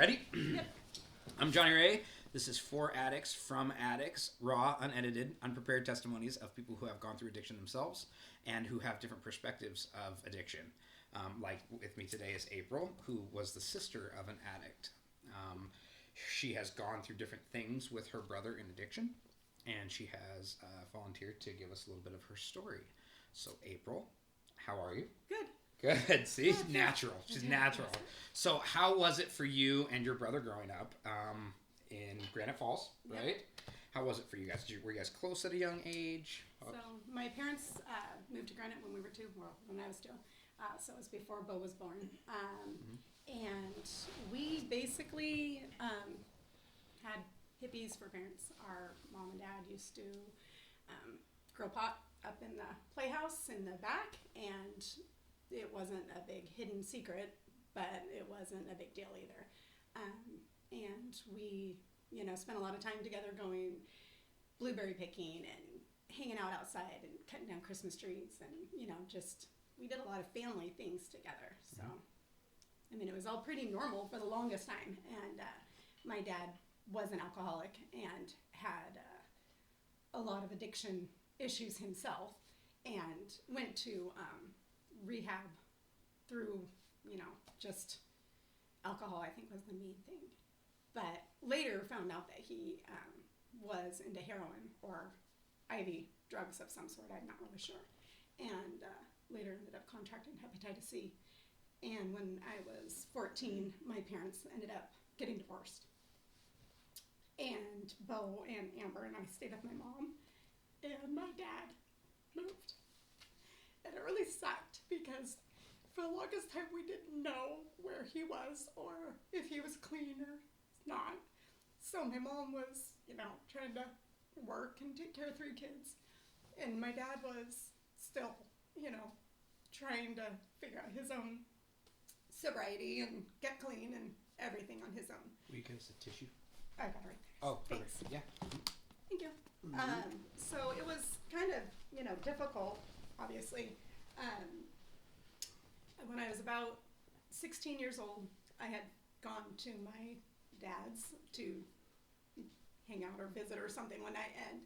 Ready? Yep. I'm Johnny Ray. This is For Addicts, From Addicts, raw, unedited, unprepared testimonies of people who have gone through addiction themselves and who have different perspectives of addiction. Like with me today is April, who was the sister of an addict. She has gone through different things with her brother in addiction, and she has volunteered to give us a little bit of her story. So, April, how are you? Good. Good. See, natural. She's natural. So, how was it for you and your brother growing up in Granite Falls, right? Yep. How was it for you guys? Were you guys close at a young age? So my parents moved to Granite when we were two, well, when I was two. So it was before Bo was born. And we basically had hippies for parents. Our mom and dad used to grow pot up in the playhouse in the back, and it wasn't a big hidden secret, but it wasn't a big deal either. And we, spent a lot of time together going blueberry picking and hanging out outside and cutting down Christmas trees and, we did a lot of family things together. So, it was all pretty normal for the longest time. And my dad was an alcoholic and had a lot of addiction issues himself and went to rehab through, just alcohol, I think, was the main thing. But later found out that he was into heroin or IV drugs of some sort. I'm not really sure. And later ended up contracting hepatitis C. And when I was 14, my parents ended up getting divorced. And Bo and Amber and I stayed with my mom. And my dad moved. And it really sucked because for the longest time we didn't know where he was or if he was clean or not. So my mom was, trying to work and take care of 3 kids. And my dad was still, trying to figure out his own sobriety and get clean and everything on his own. Will you give us a tissue? I got it right there. Oh, perfect. Thanks. Yeah. Thank you. So it was kind of, difficult, obviously. When I was about 16 years old, I had gone to my dad's to hang out or visit or something one night and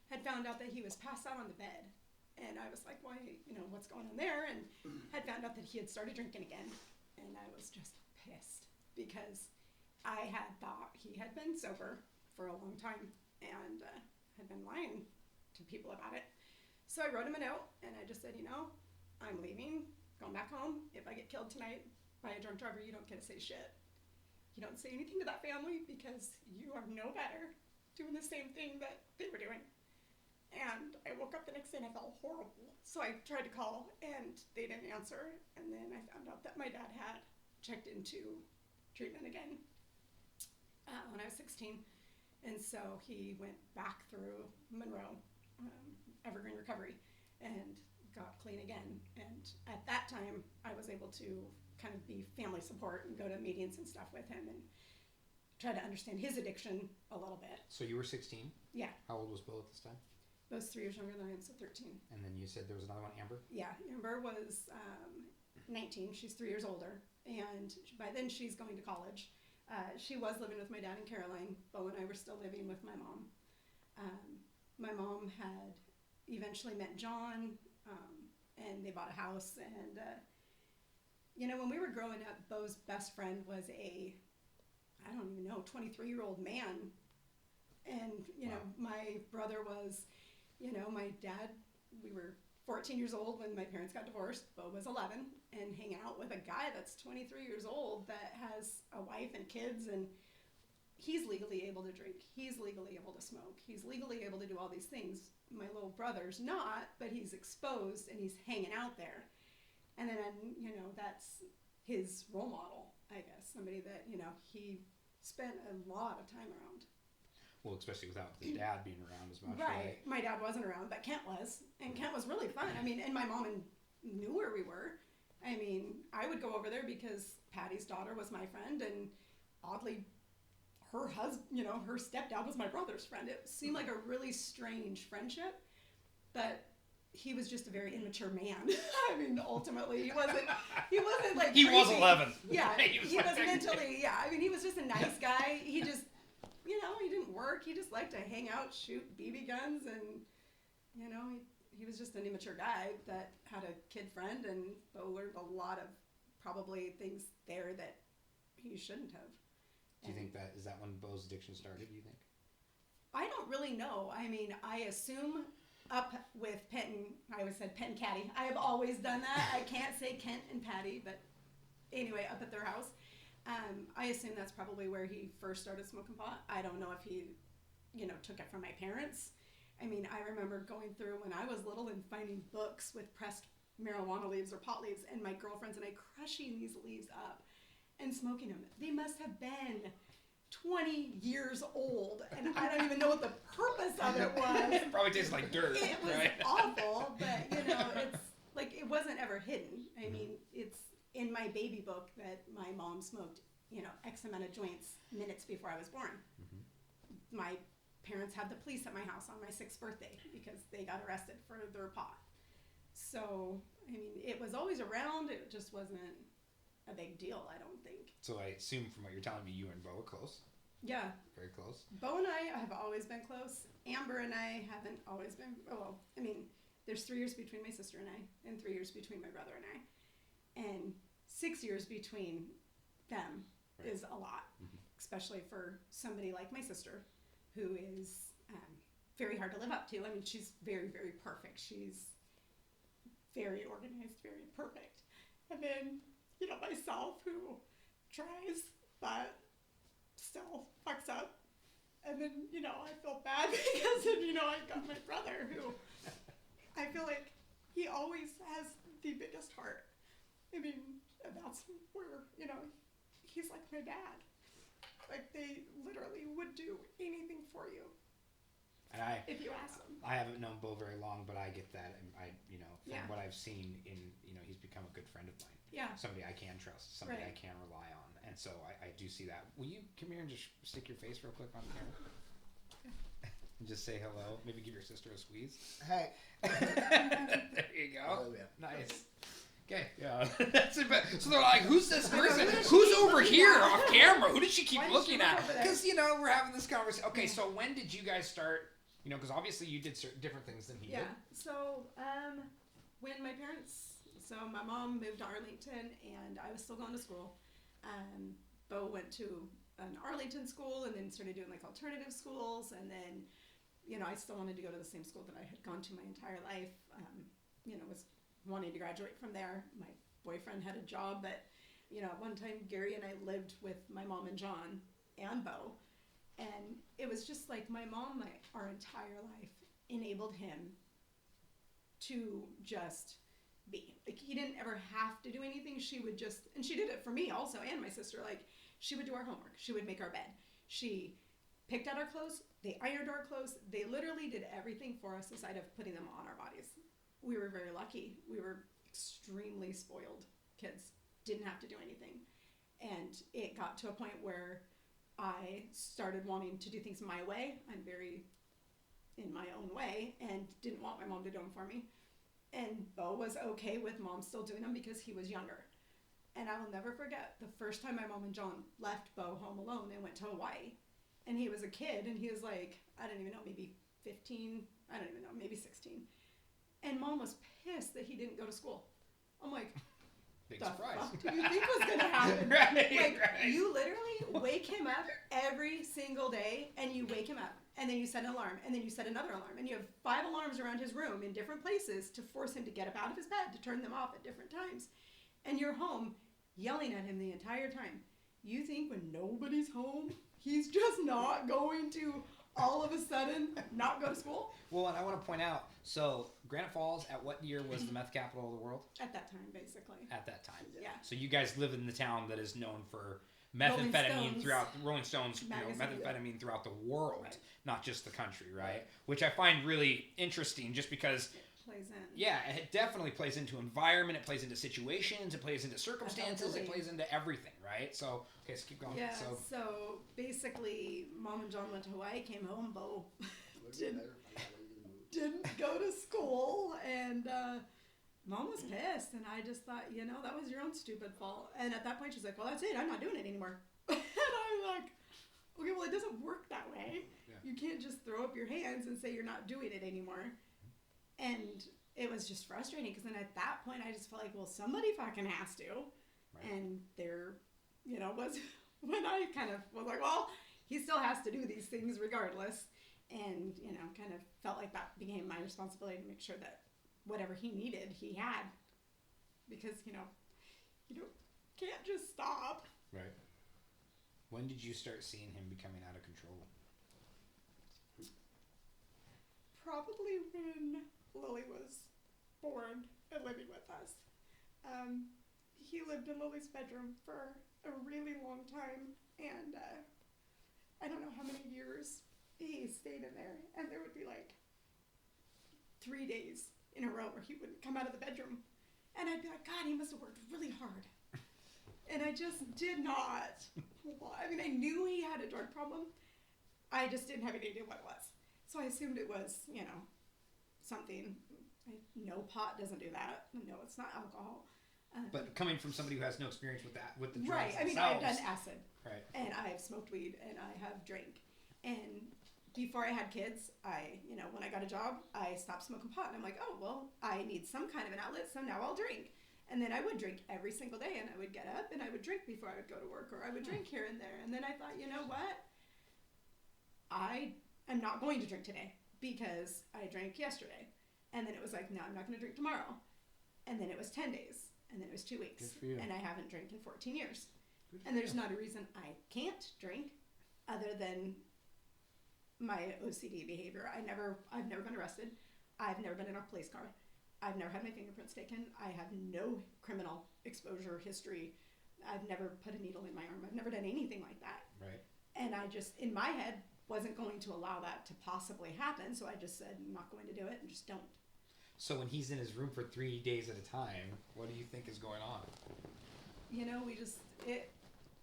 had found out that he was passed out on the bed. And I was like, why, what's going on there? And had found out that he had started drinking again. And I was just pissed because I had thought he had been sober for a long time and had been lying to people about it. So I wrote him a note and I just said, I'm leaving, going back home. If I get killed tonight by a drunk driver, you don't get to say shit. You don't say anything to that family because you are no better doing the same thing that they were doing. And I woke up the next day and I felt horrible. So I tried to call and they didn't answer. And then I found out that my dad had checked into treatment again when I was 16. And so he went back through Monroe, Evergreen Recovery, and got clean again. And at that time, I was able to kind of be family support and go to meetings and stuff with him and try to understand his addiction a little bit. So you were 16? Yeah. How old was Bill at this time? Both 3 years younger than I am, so 13. And then you said there was another one, Amber? Yeah, Amber was 19. She's 3 years older. And by then she's going to college. She was living with my dad in Caroline. Bo and I were still living with my mom. My mom had eventually met John, and they bought a house. And, when we were growing up, Bo's best friend was I don't even know, 23-year-old man. And, Wow. my brother was, my dad, we were 14 years old when my parents got divorced. Bo was 11, and hanging out with a guy that's 23 years old that has a wife and kids, and he's legally able to drink. He's legally able to smoke. He's legally able to do all these things. My little brother's not, but he's exposed and he's hanging out there. And then, that's his role model, I guess. Somebody that, he spent a lot of time around. Well, especially without his dad being around as much. Right. My dad wasn't around, but Kent was. And Kent was really fun. And my mom knew where we were. I would go over there because Patty's daughter was my friend, and oddly, her husband, her stepdad was my brother's friend. It seemed like a really strange friendship, but he was just a very immature man. I mean, ultimately, he wasn't like He crazy. was 11. Yeah, he was mentally, yeah. I mean, he was just a nice guy. He just, he didn't work. He just liked to hang out, shoot BB guns, and, he was just an immature guy that had a kid friend, and Bo learned a lot of probably things there that he shouldn't have. Do you think is that when Bo's addiction started, do you think? I don't really know. I mean, I assume up with I always said Pet and Caddy. I have always done that. I can't say Kent and Patty, but anyway, up at their house. I assume that's probably where he first started smoking pot. I don't know if he, took it from my parents. I mean, I remember going through when I was little and finding books with pressed marijuana leaves or pot leaves, and my girlfriends and I crushing these leaves up and smoking them. They must have been 20 years old, and I don't even know what the purpose of it was. It probably tastes like dirt. It was right? awful, but it's like it wasn't ever hidden. I mean, it's in my baby book that my mom smoked, X amount of joints minutes before I was born. Mm-hmm. My parents had the police at my house on my 6th birthday because they got arrested for their pot. So, I mean, it was always around. It just wasn't a big deal, I don't think. So I assume from what you're telling me, you and Bo are close. Yeah. Very close. Bo and I have always been close. Amber and I haven't always been. Well, I mean, there's 3 years between my sister and I, and 3 years between my brother and I. And 6 years between them is a lot, especially for somebody like my sister, who is very hard to live up to. I mean, she's very, very perfect. She's very organized, very perfect. And then, myself, who tries, but still fucks up. And then, I feel bad because then, I got my brother who I feel like he always has the biggest heart. I mean, that's where, he's like my dad. Like, they literally would do anything for you. And if you ask them. I haven't known Bo very long, but I get that. And from what I've seen he's become a good friend of mine. Yeah. Somebody I can trust, somebody I can rely on. And so I do see that. Will you come here and just stick your face real quick on the camera? And just say hello. Maybe give your sister a squeeze. Hey. There you go. Oh, yeah. Nice. Okay, yeah. That's it. So they're like, who's this person? Who's over here off camera? Who did she keep looking at? Because, we're having this conversation. Okay, so when did you guys start, because obviously you did different things than he did. Yeah, so when my parents, my mom moved to Arlington and I was still going to school. Bo went to an Arlington school and then started doing like alternative schools. And then, I still wanted to go to the same school that I had gone to my entire life. Was wanting to graduate from there. My boyfriend had a job, but at one time Gary and I lived with my mom and John and Bo, and it was just like my mom, our entire life, enabled him to just be. Like, he didn't ever have to do anything. She would just, and she did it for me also and my sister. Like, she would do our homework. She would make our bed. She picked out our clothes. They ironed our clothes. They literally did everything for us aside of putting them on our bodies. We were very lucky. We were extremely spoiled kids. Didn't have to do anything. And it got to a point where I started wanting to do things my way. I'm very in my own way and didn't want my mom to do them for me. And Bo was okay with mom still doing them because he was younger. And I will never forget the first time my mom and John left Bo home alone and went to Hawaii. And he was a kid and he was like, I don't even know, maybe 15, I don't even know, maybe 16. And mom was pissed that he didn't go to school. I'm like, big the surprise. fuck do you think was going to happen? Right. You literally wake him up every single day and you wake him up and then you set an alarm and then you set another alarm and you have 5 alarms around his room in different places to force him to get up out of his bed, to turn them off at different times. And you're home yelling at him the entire time. You think when nobody's home, he's just not going to all of a sudden not go to school? Well, and I want to point out, so Granite Falls, at what year was the meth capital of the world? At that time, basically. At that time. Yeah. So you guys live in the town that is known for Rolling methamphetamine Stones throughout Rolling Stones, magazine. methamphetamine throughout the world, Right. not just the country, right? Which I find really interesting, just because. It plays in. Yeah, it definitely plays into environment. It plays into situations. It plays into circumstances. It plays into everything, right? So, okay, let's keep going. Yeah. So basically, mom and John went to Hawaii, came home. Bo did. didn't go to school, and Mom was pissed, and I just thought, that was your own stupid fault. And at that point, she's like, well, that's it. I'm not doing it anymore. And I'm like, okay, well, it doesn't work that way. Yeah. You can't just throw up your hands and say you're not doing it anymore. And it was just frustrating because then at that point, I just felt like, well, somebody fucking has to. Right. And there, was when I kind of was like, well, he still has to do these things regardless. And, kind of felt like that became my responsibility to make sure that whatever he needed, he had. Because, you can't just stop. Right. When did you start seeing him becoming out of control? Probably when Lily was born and living with us. He lived in Lily's bedroom for a really long time, and I don't know how many years he stayed in there, and there would be like 3 days in a row where he wouldn't come out of the bedroom, and I'd be like, God, he must have worked really hard. And I just did not. I mean, I knew he had a drug problem. I just didn't have any idea what it was. So I assumed it was, something. No, pot doesn't do that. No, it's not alcohol. But coming from somebody who has no experience with that, with the drugs right. I mean, themselves. I've done acid. Right. And I've smoked weed, and I have drank. And before I had kids, when I got a job, I stopped smoking pot. And I'm like, oh, well, I need some kind of an outlet, so now I'll drink. And then I would drink every single day, and I would get up, and I would drink before I would go to work, or I would drink here and there. And then I thought, you know what? I am not going to drink today because I drank yesterday. And then it was like, no, I'm not going to drink tomorrow. And then it was 10 days. And then it was 2 weeks. Good for you. And I haven't drank in 14 years. And there's not a reason I can't drink other than my OCD behavior. I've never been arrested. I've never been in a police car. I've never had my fingerprints taken. I have no criminal exposure history. I've never put a needle in my arm. I've never done anything like that. Right. And I just, in my head, wasn't going to allow that to possibly happen. So I just said, I'm not going to do it, and just don't. So when he's in his room for 3 days at a time, what do you think is going on?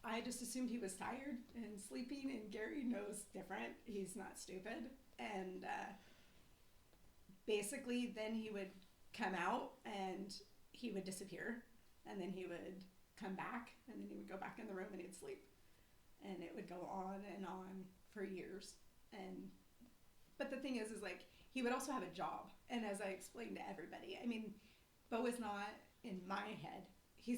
I just assumed he was tired and sleeping, and Gary knows different. He's not stupid. And basically then he would come out and he would disappear, and then he would come back, and then he would go back in the room and he'd sleep. And it would go on and on for years. But the thing is like, he would also have a job. And as I explained to everybody, I mean, Bo is not, in my head, he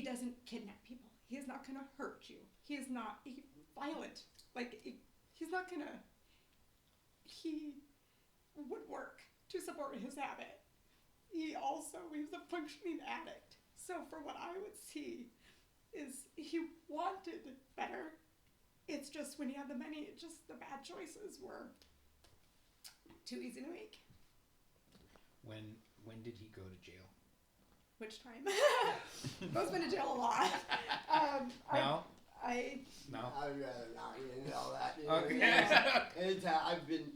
doesn't kidnap people. He is not going to hurt you. He is not violent. He would work to support his habit. He was a functioning addict. So for what I would see is he wanted better. It's just when he had the money, the bad choices were too easy to make. When did he go to jail? Which time? Bo's been to jail a lot. No? No. I'd rather not get into all that. Okay. I've been.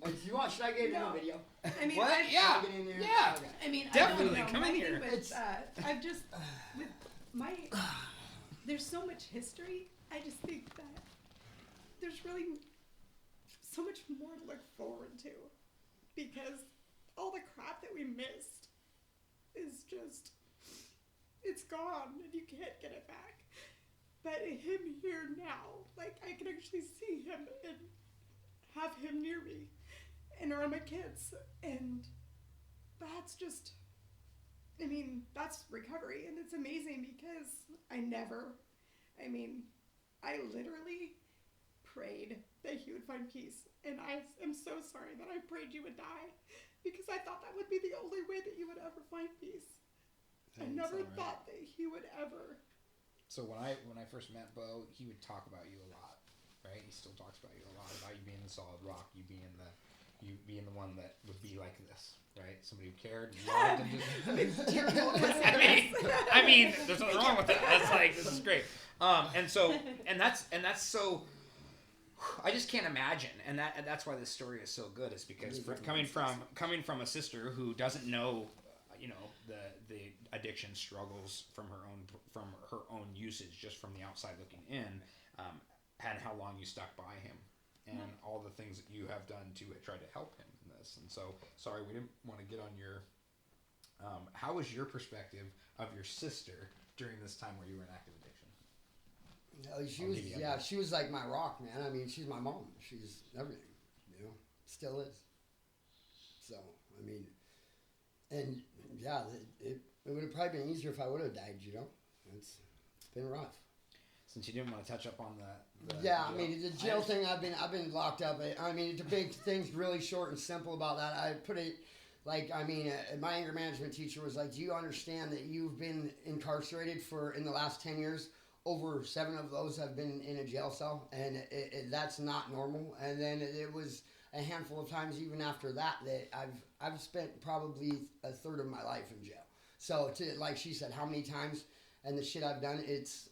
Should I get into a video? I mean, what? Yeah. Get in there? Yeah. Okay. I mean, definitely. I don't know. Come in here. I've just with my. There's so much history. I just think that there's really so much more to look forward to, because all the crap that we missed is just, it's gone and you can't get it back. But him here now, like, I can actually see him and have him near me and around my kids, and that's just, that's recovery. And it's amazing because I literally prayed that he would find peace. And I am so sorry that I prayed you would die, because I thought that would be the only way that you would ever find peace. I never thought that he would ever. So when I first met Bo, he would talk about you a lot, right? He still talks about you a lot, about you being the solid rock, you being the one that would be like this, right? Somebody who cared, loved, and just. I mean, there's nothing wrong with that. That's like, this is great. And that's so. I just can't imagine, and that's why this story is so good. Is because coming from a sister who doesn't know, the addiction struggles from her own usage, just from the outside looking in, and how long you stuck by him, and all the things that you have done to try to help him in this. And so, sorry, we didn't want to get on your. How was your perspective of your sister during this time where you were in active addiction? She was like my rock, man. I mean, she's my mom. She's everything, still is. So, I mean, and yeah, it would have probably been easier if I would have died, It's been rough. Since you didn't want to touch up on the yeah, I mean, the jail thing, I've been locked up. I mean, to make things really short and simple about that, I put it like, I mean, my anger management teacher was like, do you understand that you've been incarcerated in the last 10 years? Over 7 of those have been in a jail cell, and that's not normal. And then it was a handful of times even after that I've spent probably a third of my life in jail. So like she said, how many times and the shit I've done, it's...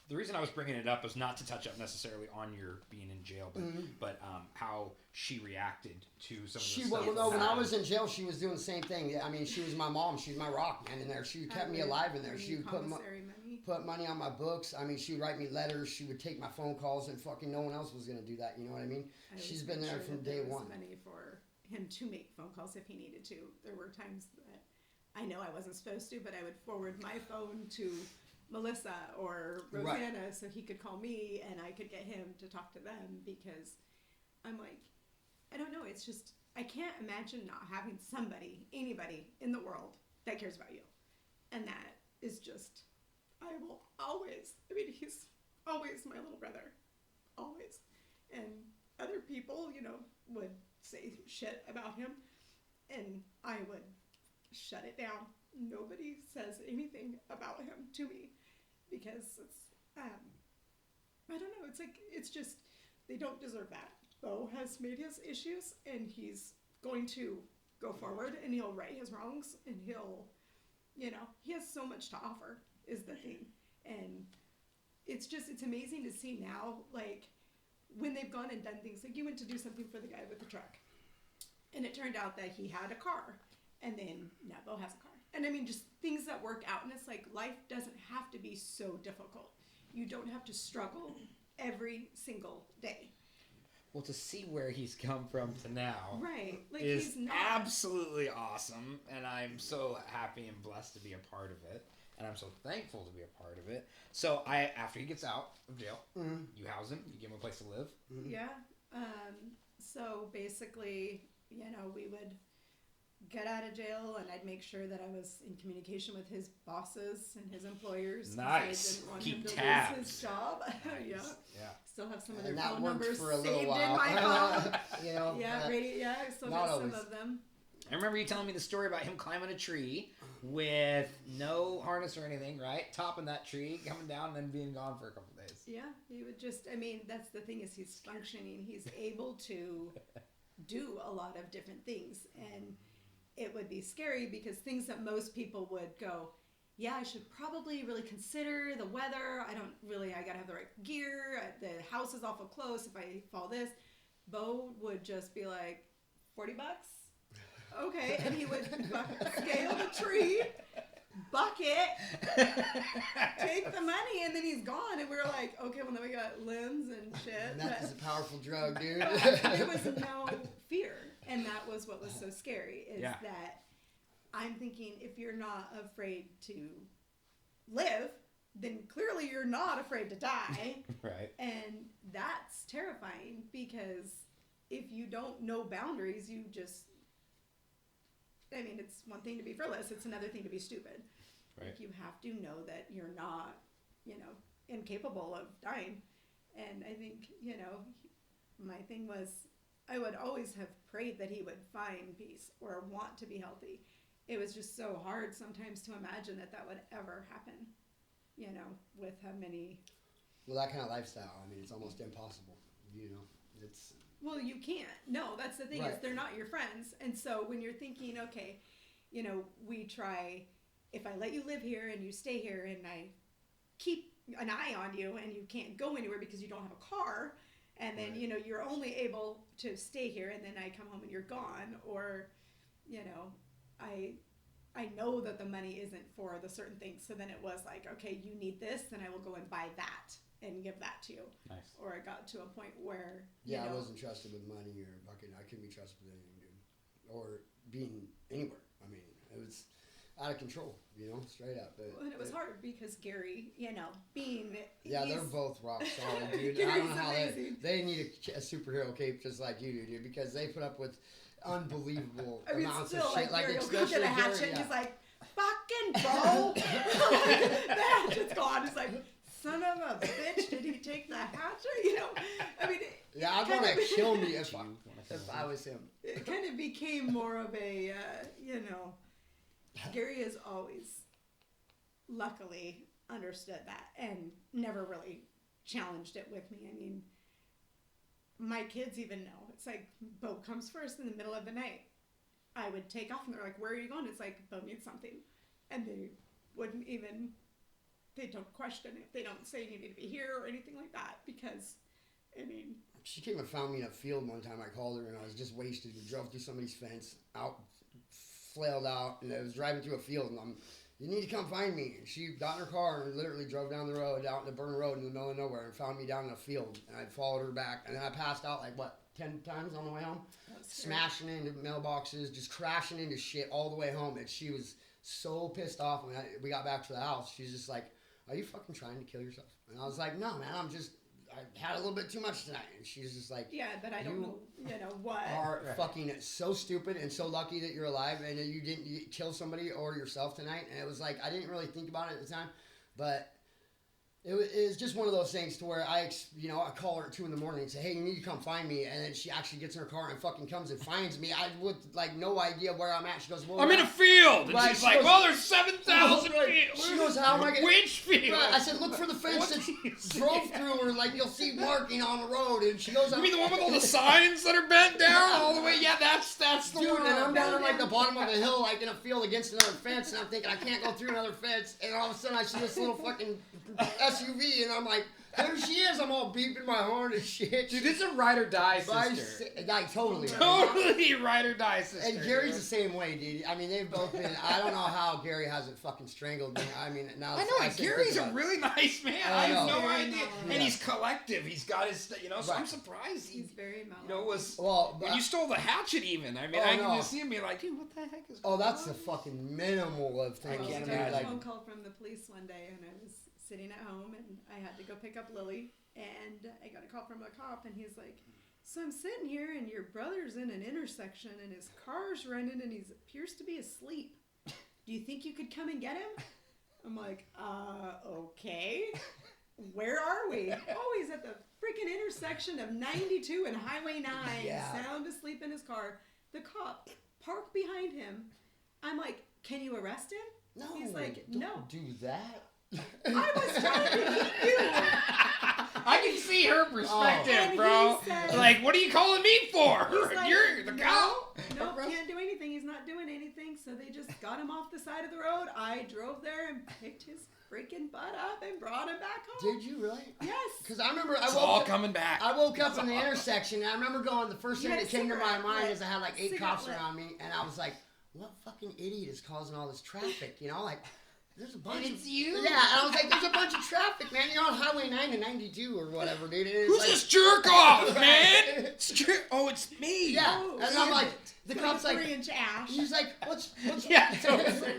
The reason I was bringing it up was not to touch up necessarily on your being in jail, but how she reacted to some of the stuff. When I was in jail, she was doing the same thing. I mean, she was my mom. She's my rock, man, in there. She kept me alive in there. She would put money on my books. I mean, she would write me letters. She would take my phone calls, and fucking no one else was going to do that. You know what I mean? She's been there from day one. Money for him to make phone calls if he needed to. There were times that I know I wasn't supposed to, but I would forward my phone to Melissa or Rosanna so he could call me and I could get him to talk to them, because I'm like, I don't know, it's just, I can't imagine not having anybody in the world that cares about you. And that is just, I will always, I mean, he's always my little brother. Always. And other people, would say shit about him and I would shut it down. Nobody says anything about him to me because it's, I don't know, it's just, they don't deserve that. Bo has made his issues and he's going to go forward and he'll right his wrongs and he'll, he has so much to offer is the thing. And it's amazing to see now, like, when they've gone and done things, like you went to do something for the guy with the truck and it turned out that he had a car and then now Bo has a car. And I mean, just things that work out. And it's like, life doesn't have to be so difficult. You don't have to struggle every single day. Well, to see where he's come from to now, right? Like, is absolutely awesome. And I'm so happy and blessed to be a part of it. And I'm so thankful to be a part of it. So after he gets out of jail, you house him, you give him a place to live. Yeah. So basically, we would get out of jail and I'd make sure that I was in communication with his bosses and his employers. Nice. I didn't want Keep him to tabs. lose his job. Nice. Yeah. Still have some of And their that phone worked numbers for a little saved while. in my phone. Yeah, I still have some of them. I remember you telling me the story about him climbing a tree with no harness or anything, right? Topping that tree, coming down, and then being gone for a couple of days. Yeah, he would just, that's the thing, is he's functioning. He's able to do a lot of different things. And it would be scary because things that most people would go, yeah, I should probably really consider the weather. I gotta have the right gear. The house is awful close. If I fall this, Bo would just be like, $40? Okay. And he would scale the tree, bucket, take the money, and then he's gone. And we were like, okay, well, then we got limbs and shit. Meth is a powerful drug, dude. There was no fear. And that was what was so scary, is that I'm thinking, if you're not afraid to live, then clearly you're not afraid to die. Right. And that's terrifying, because if you don't know boundaries, you just, it's one thing to be fearless, it's another thing to be stupid. Right. Like, you have to know that you're not, incapable of dying. And I think, my thing was, I would always have prayed that he would find peace or want to be healthy. It was just so hard sometimes to imagine that would ever happen, with how many... Well, that kind of lifestyle, it's almost impossible, it's... Well, you can't. No, that's the thing, is they're not your friends. And so when you're thinking, okay, we try, if I let you live here and you stay here and I keep an eye on you and you can't go anywhere because you don't have a car... And then, you're only able to stay here, and then I come home and you're gone. Or, I know that the money isn't for the certain things. So then it was like, okay, you need this, then I will go and buy that. and give that to you. Nice. Or it got to a point where, Yeah, I wasn't trusted with money or fucking, I couldn't be trusted with anything, dude. Or being anywhere. I mean, it was out of control, straight up. And it was hard because Gary, being... Yeah, they're both rock solid, dude. I don't know how they need a superhero cape just like you do, dude, because they put up with unbelievable amounts of shit. Like, Gary will come to the hatchet and he's like, fucking bro! The hatchet's gone. It's like, son of a bitch, did he take the hatchet? I mean... Yeah, I'd want to kill me if I was him. It kind of became more of a, Gary has always, luckily, understood that and never really challenged it with me. I mean, my kids even know. It's like, Bo comes first in the middle of the night. I would take off and they're like, where are you going? It's like, Bo needs something. And they wouldn't even, they don't question it. They don't say you need to be here or anything like that because, I mean... She came and found me in a field one time. I called her and I was just wasted and drove through somebody's fence, flailed out, and I was driving through a field and you need to come find me. And she got in her car and literally drove down the road, out in the burn road in the middle of nowhere and found me down in a field. And I followed her back and then I passed out 10 times on the way home? Smashing into mailboxes, just crashing into shit all the way home. And she was so pissed off when we got back to the house. She's just like, are you fucking trying to kill yourself? And I was like, no, man, I had a little bit too much tonight. And she's just like, yeah, but I don't know, what. You are fucking so stupid and so lucky that you're alive and that you didn't kill somebody or yourself tonight. And it was like, I didn't really think about it at the time, but it was just one of those things to where I call her at 2 a.m. and say, hey, you need to come find me. And then she actually gets in her car and fucking comes and finds me. I would no idea where I'm at. She goes, well, I'm in a field. And she's like, well, there's 7,000 fields. She goes, how am I going to... Which field? I said, look for the fence that drove through her. Like, you'll see marking on the road. And she goes... You mean the one with all the signs that are bent down all the way? Yeah, that's the dude, one. And I'm down in the bottom of a hill, in a field against another fence. And I'm thinking, I can't go through another fence. And all of a sudden, I see this little fucking SUV. And I'm like, there she is. I'm all beeping my horn and shit. Dude, this is a ride or die sister. Totally. Totally ride or die sister. And Gary's the same way, dude. I mean, they've both been... I don't know how Gary hasn't fucking strangled me. I mean, now... I know, Gary's a really nice man. I have no idea. Yeah. And he's collective. He's got his... so I'm surprised. He's very mellow. When you stole the hatchet even. I mean, I can just see him be like, dude, what the heck is going on? Oh, that's the fucking minimal of things. I got a phone call from the police one day, and I was sitting at home, and I had to go pick up Lily, and I got a call from a cop, and he's like, so I'm sitting here, and your brother's in an intersection, and his car's running, and he appears to be asleep. Do you think you could come and get him? I'm like, okay. Where are we? Oh, he's at the freaking intersection of 92 and Highway 9, sound asleep in his car. The cop parked behind him. I'm like, can you arrest him? No. He's like, don't no. do that. I was trying to hit you. I can see her perspective, And bro. he said- Like, what are you calling me for? He's like, You're the cop. No, can't do anything. He's not doing anything. So they just got him off the side of the road. I drove there and picked his freaking butt up and brought him back home. Did you really? Yes. Because I remember It's all coming back. I woke up in the intersection, and I remember going, the first thing You had that a came to my cigarette mind lit. is I had 8 Cigarette cops lit. around me, and I was like, what fucking idiot is causing all this traffic? There's a bunch And it's you? Yeah, and I was like, there's a bunch of traffic, man. You're on Highway 9 and 92 or whatever, dude. And it's Who's like, this jerk off, man? Oh, it's me. Yeah, Oh, and I'm like, the cop's like, 3-inch ash. he's like, what's Yeah, totally.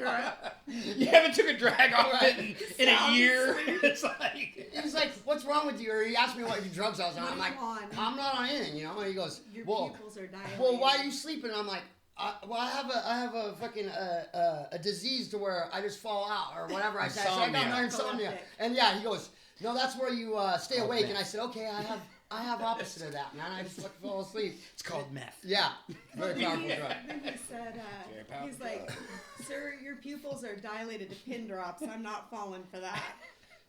You haven't took a drag off it in a Sounds year. sweet. It's like... He's like, what's wrong with you? Or he asked me what drugs I was on. What I'm are like, you on? I'm not on anything, And he goes, Your well, pupils are dilated. well, why are you sleeping? And I'm like, I have a fucking a disease to where I just fall out or whatever I said. So I got my insomnia. Epileptic. And he goes, no, that's where you stay awake. And I said, okay, I have opposite of that, man. I just fucking fall asleep. It's called meth. Yeah, very powerful drug. Then he said, Very powerful he's like, sir, your pupils are dilated to pin drops. I'm not falling for that.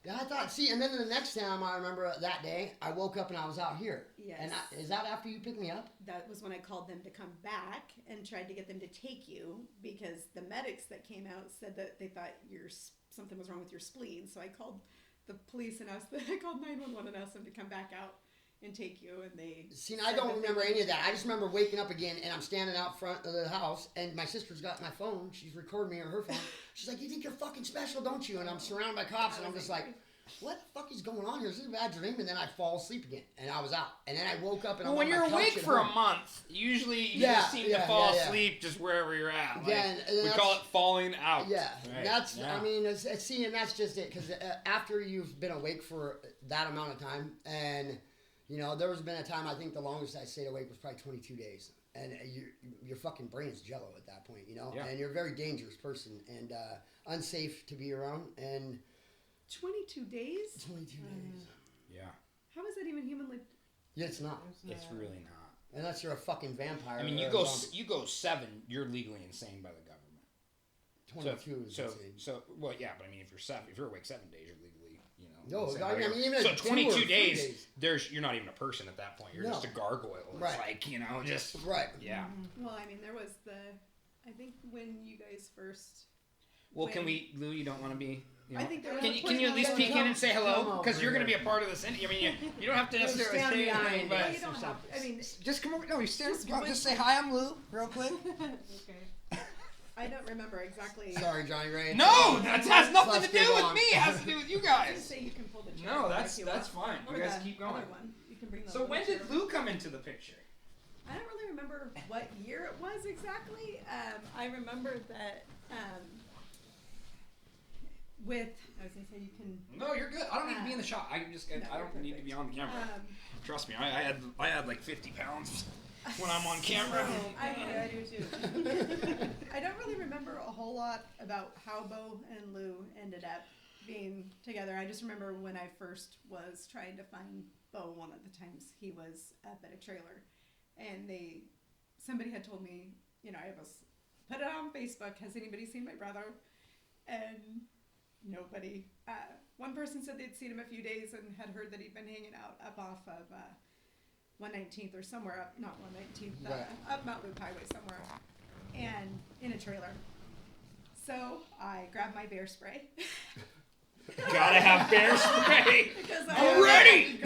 Yeah, I thought. See, and then the next time I remember that day, I woke up and I was out here. Yes. And is that after you picked me up? That was when I called them to come back and tried to get them to take you because the medics that came out said that they thought something was wrong with your spleen. So I called the police and I called 911 and asked them to come back out and take you, and they... See, I don't remember any of that. I just remember waking up again, and I'm standing out front of the house, and my sister's got my phone. She's recording me on her phone. She's like, you think you're fucking special, don't you? And I'm surrounded by cops, and I'm just like, what the fuck is going on here? Is this a bad dream? And then I fall asleep again, and I was out. And then I woke up and well, I'm when on my you're couch awake at for a home. month, usually you Yeah, just seem to yeah, fall yeah, yeah. asleep just wherever you're at. Like, Yeah, and we that's- call it falling out. Yeah, Right. that's. Yeah. I mean, see, and that's just it. Because after you've been awake for that amount of time, and you know, there was been a time I think the longest I stayed awake was probably 22 days, and your fucking brain is jello at that point, you know, Yeah. and you're a very dangerous person and unsafe to be around. And 22 days? 22 days. Yeah. How is that even humanly? Yeah, it's not. It's really not. Unless you're a fucking vampire. I mean, or you a go zombie. you go 7, you're legally insane by the government. 22 is insane. So well, yeah, but I mean, if you're awake 7 days, you're legally, you know. No, insane I by the mean, government. even so 2 or 22 3 days, you're not even a person at that point. You're No. just a gargoyle. It's Right. like, you know, just Right. yeah. Well, I mean, there was I think when you guys first. Well, can when- we, Lou? You don't want to be. You know, I think there was can a you point at least when- peek in and say hello? Come Because over you're going to be here. a part of this. I mean, you don't have to Just necessarily stand say behind anything, us. but Well, you don't have. I mean, just come over. No, you stand. Just Just, one say hi. I'm Lou, real quick. okay. I don't remember exactly. Sorry, Johnny Ray. No, that has nothing Let's to do move with on. me. It has to do with you I was guys. gonna say you can pull the chair. No, back that's if you want. fine. Or You guys the keep going. other one. You can bring the So little when chair. did Lou come into the picture? I don't really remember what year it was exactly. I remember that I was gonna say you can. No, you're good. I don't need to be in the shot. I No, don't you're need to be on the camera. Um, Trust me, I had like 50 pounds when I'm on camera. I do too. I don't really remember a whole lot about how Bo and Lou ended up being together. I just remember when I first was trying to find Bo one of the times he was up at a trailer, and somebody had told me, you know, I was put it on Facebook. Has anybody seen my brother? And nobody. One person said they'd seen him a few days and had heard that he'd been hanging out up off of 119th or somewhere up, not 119th, Right. up Mount Loop Highway somewhere, and in a trailer. So I grabbed my bear spray. Gotta have bear spray. Because I'm ready.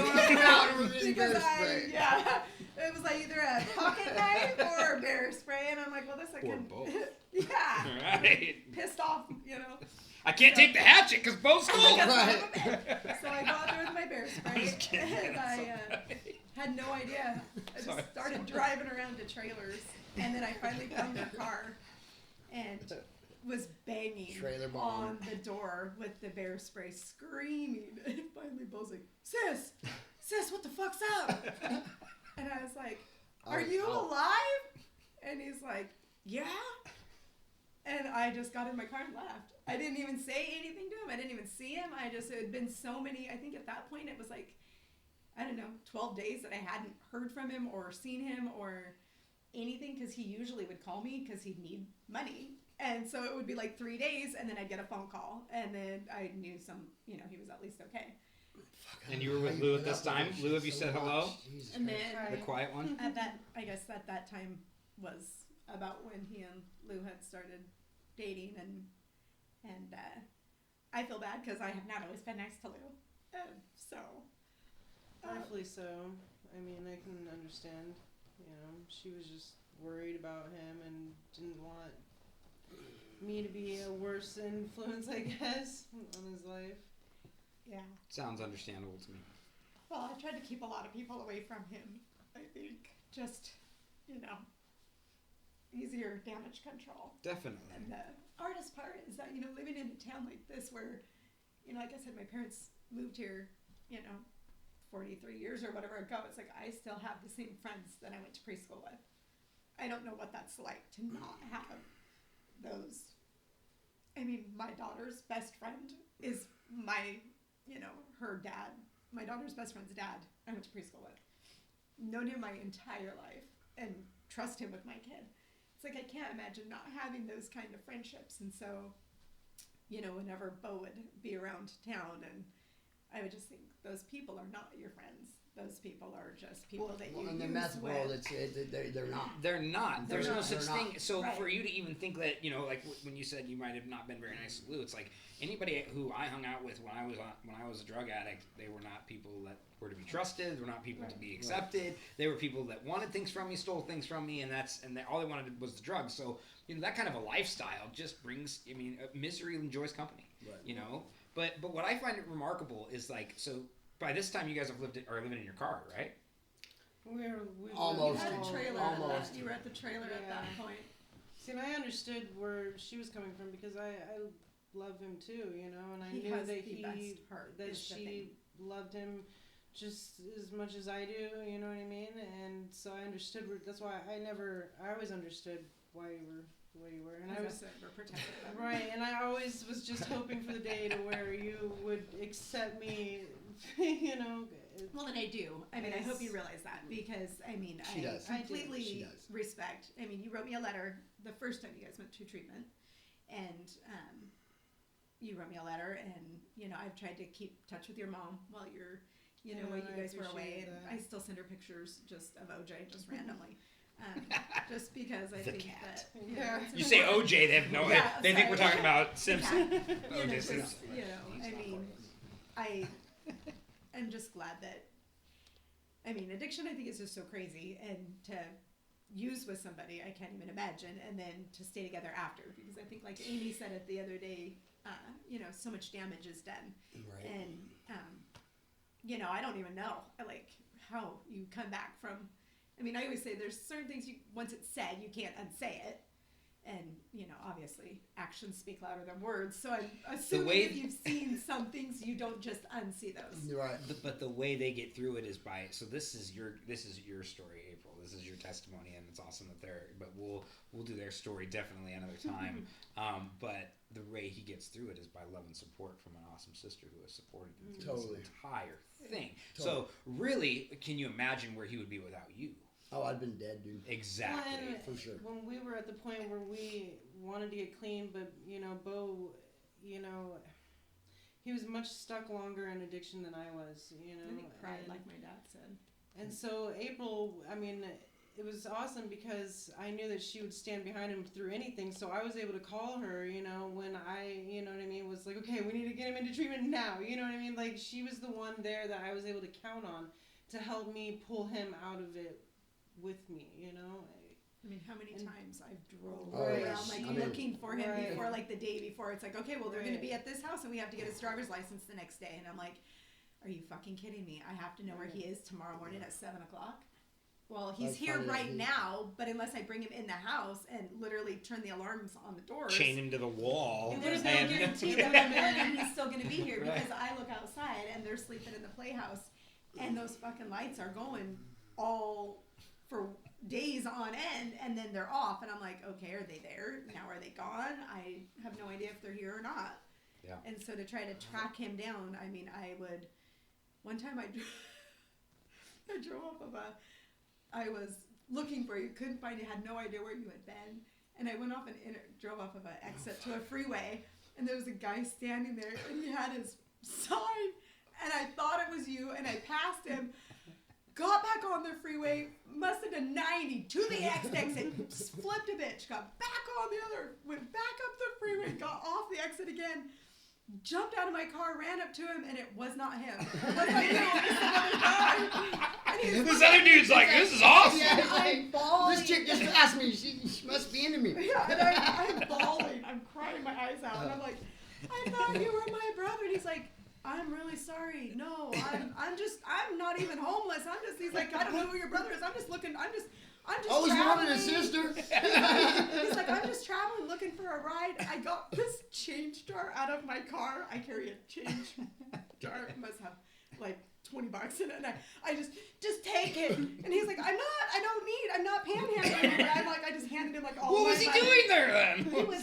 Yeah, it was like either a pocket knife or a bear spray, and I'm like, well, this I Or can. both. Yeah. Right. Pissed off, you know. I can't take the hatchet because bo's cool. Because Right. I'm a bear. So I go out there with my bear I'm spray, just kidding. and That's I so funny. had no idea. I Sorry, just started sorry. driving around to trailers, and then I finally found their car, and was banging Trailer bomb. on the door with the bear spray, screaming. And finally, Bo's like, "Sis, what the fuck's up?" And I was like, "Are you alive?" And he's like, "Yeah." And I just got in my car and left. I didn't even say anything to him. I didn't even see him. It had been so many, I think at that point it was like, I don't know, 12 days that I hadn't heard from him or seen him or anything, because he usually would call me because he'd need money. And so it would be like 3 days, and then I'd get a phone call, and then I knew he was at least okay. And you were with Lou at this time? Lou, have you said hello? And then The quiet one? at that time was about when he and Lou had started dating, and I feel bad because I have not always been nice to Lou, so. Rightfully so. I mean, I can understand. You know, she was just worried about him and didn't want me to be a worse influence, I guess, on his life. Yeah. Sounds understandable to me. Well, I tried to keep a lot of people away from him. I think just, easier damage control. Definitely. And the hardest part is that, living in a town like this where, like I said, my parents moved here, 43 years or whatever ago. It's like I still have the same friends that I went to preschool with. I don't know what that's like to not have those. I mean, my daughter's best friend is her dad. My daughter's best friend's dad I went to preschool with. Known him my entire life and trust him with my kid. It's like I can't imagine not having those kind of friendships. And so, whenever Bo would be around town, and I would just think those people are not your friends. Those people are just people that you in the use meth with. world, they're not. They're not. There's They're no not. such They're thing. not. So Right. for you to even think that, like when you said you might have not been very nice to Lou, it's like anybody who I hung out with when I was a drug addict, they were not people that were to be trusted. They were not people to be accepted. They were people that wanted things from me, stole things from me, and all they wanted was the drugs. So that kind of a lifestyle just brings, misery enjoys company. Right. But what I find remarkable is like, so by this time you guys are living in your car, right? We've Almost. You had a trailer. Almost. You were at the trailer at that point. See, and I understood where she was coming from because I love him too, you know, and I He knew has that the best heart, that is the thing. she loved him just as much as I do, you know what I mean? And so I understood. That's why I always understood why you were the way you were, and I was we're protected. right, and I always was just hoping for the day to where you would accept me, you know. Well, and I do. I mean, I hope you realize that because, I mean, She does. I completely She does. respect. I mean, you wrote me a letter the first time you guys went to treatment, and you wrote me a letter, and, you know, I've tried to keep touch with your mom while you're, you know, while you guys were away, and I still send her pictures just of OJ, just randomly. Just because I think cat. that, you know, it's You say important. OJ, they have no. Yeah, they think we're sorry. talking about Simpson. You know, OJ just, Simpson. you know, I mean, I'm just glad that, I mean, addiction I think is just so crazy, and to use with somebody I can't even imagine, and then to stay together after, because I think like Amy said it the other day, you know, so much damage is done. Right. And, you know, I don't even know, like, how you come back from, I mean, I always say there's certain things once it's said, you can't unsay it. And, you know, obviously, actions speak louder than words. So I'm assuming if you've seen some things, you don't just unsee those. Right. But the way they get through it is by. So this is your story, April. This is your testimony, and it's awesome that they're. But we'll do their story definitely another time. But the way he gets through it is by love and support from an awesome sister who has supported him through Totally. this entire thing. Totally. So really, can you imagine where he would be without you? Oh, I'd been dead, dude. Exactly. Well, For sure. When we were at the point where we wanted to get clean, but, you know, Bo, you know, he was much stuck longer in addiction than I was, you know. And he cried, like my dad said. And so April, I mean, it was awesome because I knew that she would stand behind him through anything. So I was able to call her, you know, when I, you know what I mean, was like, okay, we need to get him into treatment now. You know what I mean? Like, she was the one there that I was able to count on to help me pull him out of it with me, you know. I mean, how many times I've drove Right. around, like, I mean, looking for him right. before, like, the day before. It's like, okay, well, they're going to Right. be at this house, and we have to get his driver's license the next day. And I'm like, are you fucking kidding me? I have to know where he is tomorrow morning at 7 o'clock. Well, he's That's here funny that right he- now, but unless I bring him in the house and literally turn the alarms on the doors, Chain him to the wall. there's no and- guarantee that in the morning he's still going to be here Right. because I look outside and they're sleeping in the playhouse, and those fucking lights are going all for days on end, and then they're off, and I'm like, okay, are they there now? Are they gone? I have no idea if they're here or not. Yeah. And so to try to track him down, I mean, one time I drove off of I was looking for you, couldn't find you, had no idea where you had been, and I went off and drove off of an exit to a freeway, and there was a guy standing there, and he had his sign, and I thought it was you, and I passed him. Got back on the freeway, must have done 90 to the exit, flipped a bitch, got back on the other, went back up the freeway, got off the exit again, jumped out of my car, ran up to him, and it was not him. It was not you, it was some other guy. And he was This other dude's like, this is awesome. Yeah, it's I'm like, bawling. this chick just asked me. She must be into me. Yeah, and I'm bawling. I'm crying my eyes out, and I'm like, I thought you were my brother. And he's like, I'm really sorry. No, I'm not even homeless. He's like, I don't know who your brother is. I'm just Oh, he's traveling. wanted a sister. He's like, I'm just traveling, looking for a ride. I got this change jar out of my car. I carry a change jar. It must have like $20 in it. And I just take it. And he's like, I'm not panhandling. And I'm like, I just handed him like all What my was he money. doing there then? He was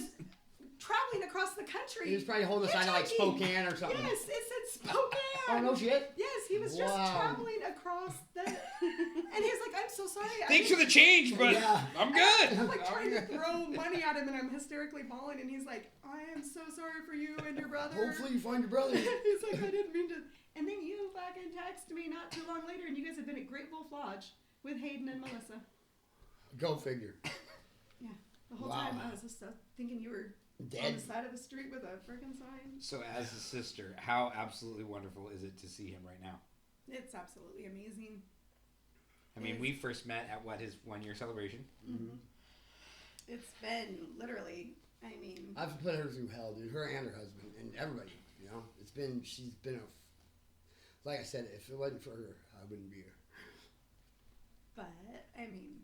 traveling across the country. He was probably holding a sign of like Hitchhiking. Spokane or something. Yes, it said Spokane. Oh, no shit. Yes, he was just Wow. traveling across the. And he's like, I'm so sorry. Thanks for the change, but Yeah. I'm good. I'm like trying to throw money at him, and I'm hysterically bawling, and he's like, I am so sorry for you and your brother. Hopefully you find your brother. He's like, I didn't mean to. And then you fucking text me not too long later, and you guys have been at Great Wolf Lodge with Hayden and Melissa. Go figure. Yeah, the whole Wow. time I was just thinking you were on Dead. the side of the street with a freaking sign. So as a sister, how absolutely wonderful is it to see him right now? It's absolutely amazing. I mean, we first met at his 1-year celebration. Mm-hmm. It's been literally, I mean, I've put her through hell, dude. Her and her husband and everybody. You know, she's been like I said, if it wasn't for her, I wouldn't be here. But, I mean,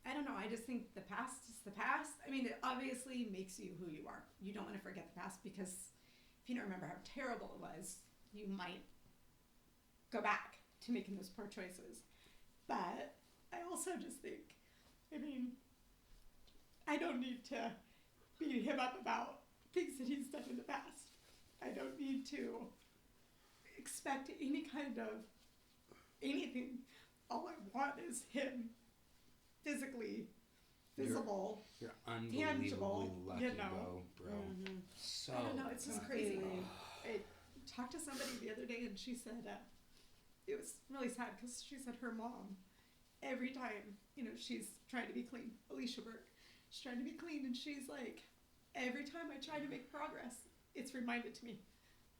I don't know. I just think the past is the past. I mean, it obviously makes you who you are. You don't want to forget the past because if you don't remember how terrible it was, you might go back to making those poor choices. But I also just think, I mean, I don't need to beat him up about things that he's done in the past. I don't need to expect any kind of anything. All I want is him physically visible, You're unbelievably tangible, lucky, you know. bro. So I don't know, it's just crazy. Completely. I talked to somebody the other day and she said it was really sad because she said her mom, every time, you know, she's trying to be clean, Alicia Burke, she's trying to be clean and she's like, every time I try to make progress, it's reminded to me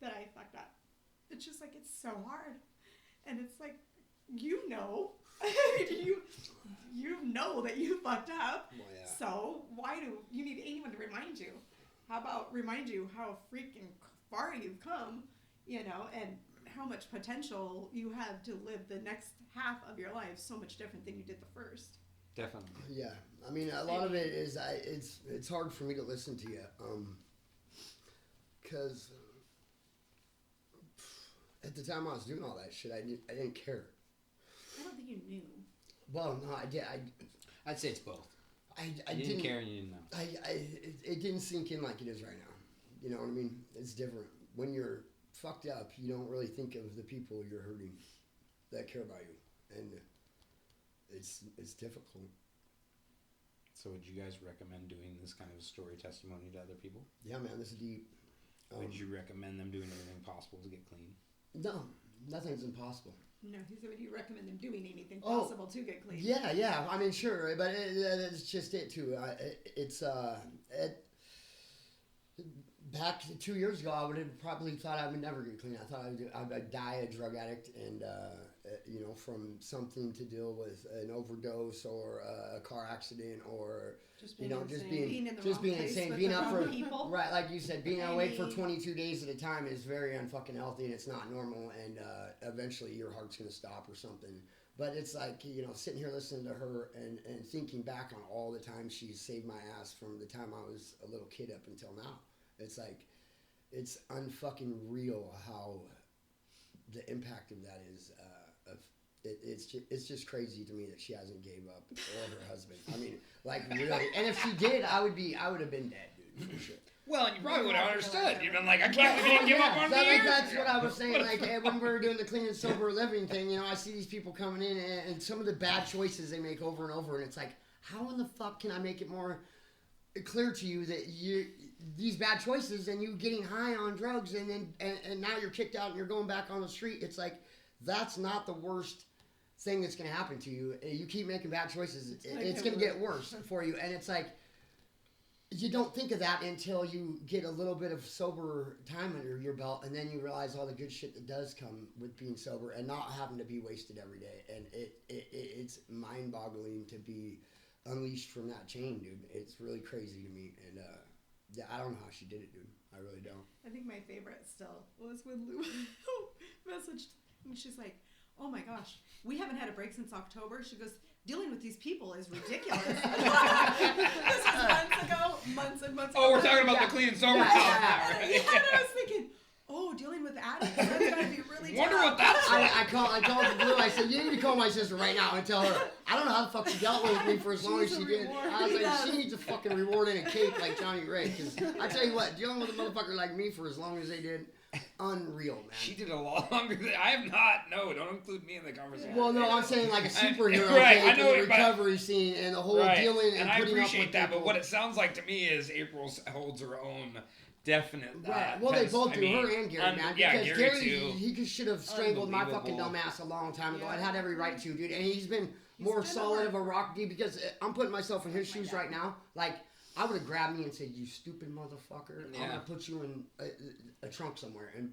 that I fucked up. It's just like, it's so hard. And it's like, you know, you know that you fucked up. Well, yeah. So why do you need anyone to remind you? How about remind you how freaking far you've come, you know, and how much potential you have to live the next half of your life so much different than you did the first. definitely. Yeah, I mean, a lot of it is it's hard for me to listen to you, because at the time I was doing all that shit, I didn't care. I don't think you knew. Well, no, I did. I'd say it's both. I You didn't care and you didn't know. It didn't sink in like it is right now. You know what I mean? It's different. When you're fucked up, you don't really think of the people you're hurting that care about you, and it's difficult. So would you guys recommend doing this kind of story testimony to other people? Yeah, man, this is deep. Would you recommend them doing everything possible to get clean? No, nothing's impossible. No, he said, would you recommend them doing anything Oh, possible to get clean? Yeah. I mean, sure, but it's just it too. Back 2 years ago, I would have probably thought I would never get clean. I thought I'd die a drug addict, and from something to deal with an overdose or a car accident, or Just you being know, just insane. being in the just wrong being place insane, with being the up wrong for people. right, like you said, being I awake for mean- 22 days at a time is very unfucking healthy, and it's not normal, and eventually your heart's gonna stop or something. But it's like, sitting here listening to her and thinking back on all the times she's saved my ass from the time I was a little kid up until now. It's like, it's unfucking real how the impact of that is. It's just crazy to me that she hasn't gave up, or her husband. I mean, like, really. And if she did, I would have been dead, dude, for sure. Well, and you probably would have understood. You've been like, I can't believe you didn't give up on me. That's what I was saying. Like, when we were doing the clean and sober living thing, I see these people coming in and some of the bad choices they make over and over, and it's like, how in the fuck can I make it more clear to you that these bad choices and you getting high on drugs and now you're kicked out and you're going back on the street? It's like, that's not the worst thing that's going to happen to you. You keep making bad choices, it's going to get worse for you. And it's like, you don't think of that until you get a little bit of sober time under your belt, and then you realize all the good shit that does come with being sober and not having to be wasted every day. And it's mind-boggling to be unleashed from that chain, dude. It's really crazy to me. And yeah, I don't know how she did it, dude. I really don't. I think my favorite still was when Lou messaged and she's like, oh my gosh, we haven't had a break since October. She goes, dealing with these people is ridiculous. This was months and months ago. Oh, we're talking about the clean and sober stuff now, right? Yeah, and I was thinking, oh, dealing with addicts, that's gotta be really Wonder tough. what that's like. I called Blue. I said, you need to call my sister right now and tell her. I don't know how the fuck she dealt with me for as long as She's she a did. reward. I was like, Yes. she needs a fucking reward and a cake like Johnny Ray. Because I tell you what, dealing with a motherfucker like me for as long as they did, unreal, man. She did a lot longer than I have not. No, don't include me in the conversation. Well, no, I'm saying like a superhero Right, take I know in the it, but- recovery scene and the whole Right, dealing and I putting up appreciate with that, people. but what it sounds like to me is April holds her own definite. Right. Well, they both do, her and Gary, man. Yeah, Because Gary Gary, too. he should have strangled my fucking Unbelievable. dumb ass a long time ago. Yeah. I'd had every right to, dude. And he's been more kinda solid hard. of a rock, dude, because I'm putting myself in his Oh my shoes God. right now. Like, I would have grabbed me and said, you stupid motherfucker. I'm Yeah. going to put you in a trunk somewhere and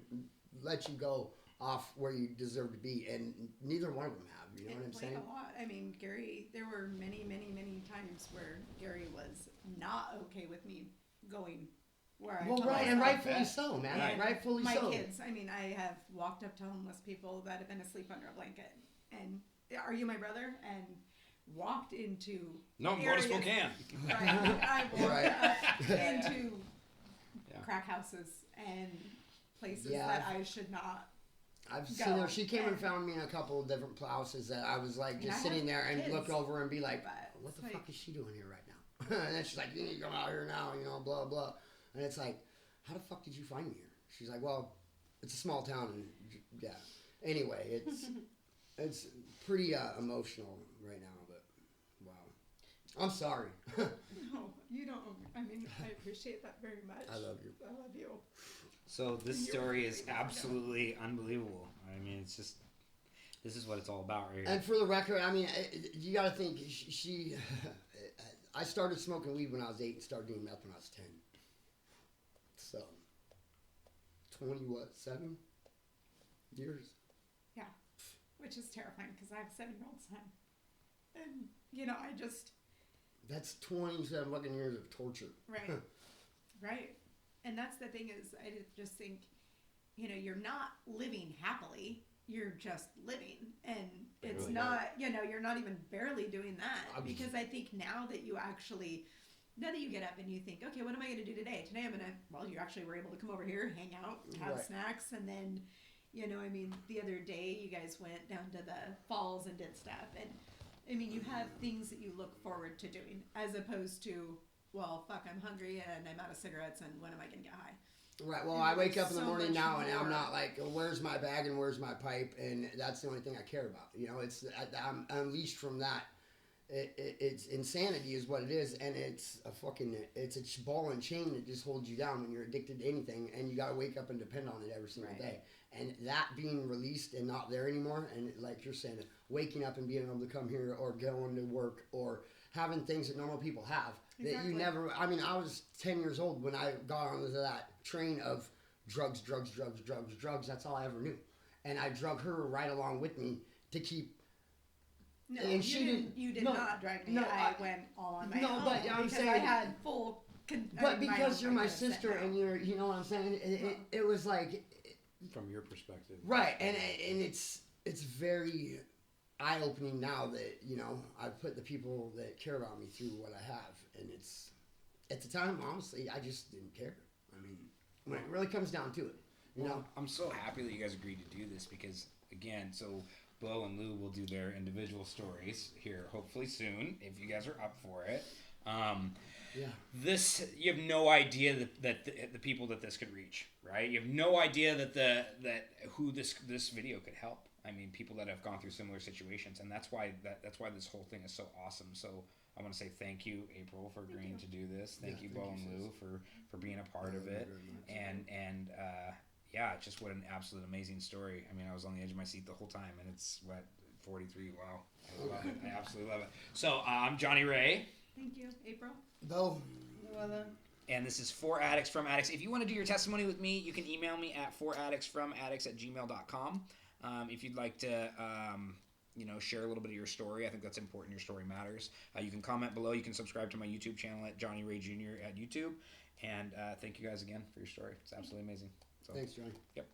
let you go off where you deserve to be. And neither one of them have. You know what I'm Like saying? a lot. I mean, Gary, there were many, many, many times where Gary was not okay with me going where I Well, tell right, and myself- rightfully so, man. And Rightfully my so. kids, I mean, I have walked up to homeless people that have been asleep under a blanket and, are you my brother? And walked into No, I'm going to areas- Spokane. Right. I walked Right. into Yeah. crack houses and places Yeah. that I should not. I've Go. seen her. She came and And- found me in a couple of different houses that I was like And just I sitting have there and kids, look over and be like, but what it's the like- fuck is she doing here right now? And then she's like, you need to come out here now, you know, blah, blah. And it's like, how the fuck did you find me here? She's like, well, it's a small town and yeah. Anyway, it's pretty emotional right now, but wow. I'm sorry. No, you don't. I mean, I appreciate that very much. I love you. I love you. So this You're story is really not. absolutely unbelievable. I mean, it's just, this is what it's all about right here. And for the record, I mean, you got to think she I started smoking weed when I was 8 and started doing meth when I was 10. So, 7 years? Which is terrifying because I have a 7-year-old son. And, you know, I just, That's 27 fucking years of torture. right. Right. And that's the thing is, I just think, you know, you're not living happily. You're just living. And it's Barely. not, you know, you're not even barely doing that. I'm- Because I think now that you actually, now that you get up and you think, okay, what am I going to do today? Today I'm going to, well, you actually were able to come over here, hang out, have Right. snacks, and then, you know, I mean, the other day you guys went down to the falls and did stuff. And, I mean, you have things that you look forward to doing as opposed to, well, fuck, I'm hungry and I'm out of cigarettes and when am I going to get high? Right, well, And I wake there's up in the so morning much now and I'm more. not like, where's my bag and where's my pipe? And that's the only thing I care about. You know, I'm unleashed from that. It's insanity is what it is, and it's a ball and chain that just holds you down when you're addicted to anything, and you gotta wake up and depend on it every single Right. day. And that being released and not there anymore, and like you're saying, waking up and being able to come here or going to work or having things that normal people have that Exactly. you never. I mean, I was 10 years old when I got onto that train of drugs. That's all I ever knew, and I drug her right along with me to keep. No, And she didn't- You did no, not drag me. no, I I- went all on my No, own. but I'm because saying- I had full. But because you're my sister and you. you know what I'm saying, it was like From your perspective. right, and it's very eye opening now that you know I've put the people that care about me through what I have, and it's at the time honestly I just didn't care. I mean, when it really comes down to it, you know. Well, I'm so happy that you guys agreed to do this because, again, so Bo and Lou will do their individual stories here hopefully soon if you guys are up for it. Yeah. This, you have no idea that the people that this could reach, right? You have no idea that who this video could help. I mean, people that have gone through similar situations, and that's why this whole thing is so awesome. So I want to say thank you, April, for agreeing to do this. Thank you, thank Bo you, and Lou, for being a part of it. Very much. And yeah, just what an absolute amazing story. I mean, I was on the edge of my seat the whole time, and it's 43. Wow, I love it. I absolutely love it. So I'm Johnny Ray. Thank you, April. Though Well, And this is 4 Addicts from Addicts. If you want to do your testimony with me, you can email me at 4addictsfromaddicts@gmail.com. If you'd like to, share a little bit of your story, I think that's important. Your story matters. You can comment below. You can subscribe to my YouTube channel at Johnny Ray Jr. at YouTube. And thank you guys again for your story. It's absolutely amazing. So, thanks, Johnny. Yep.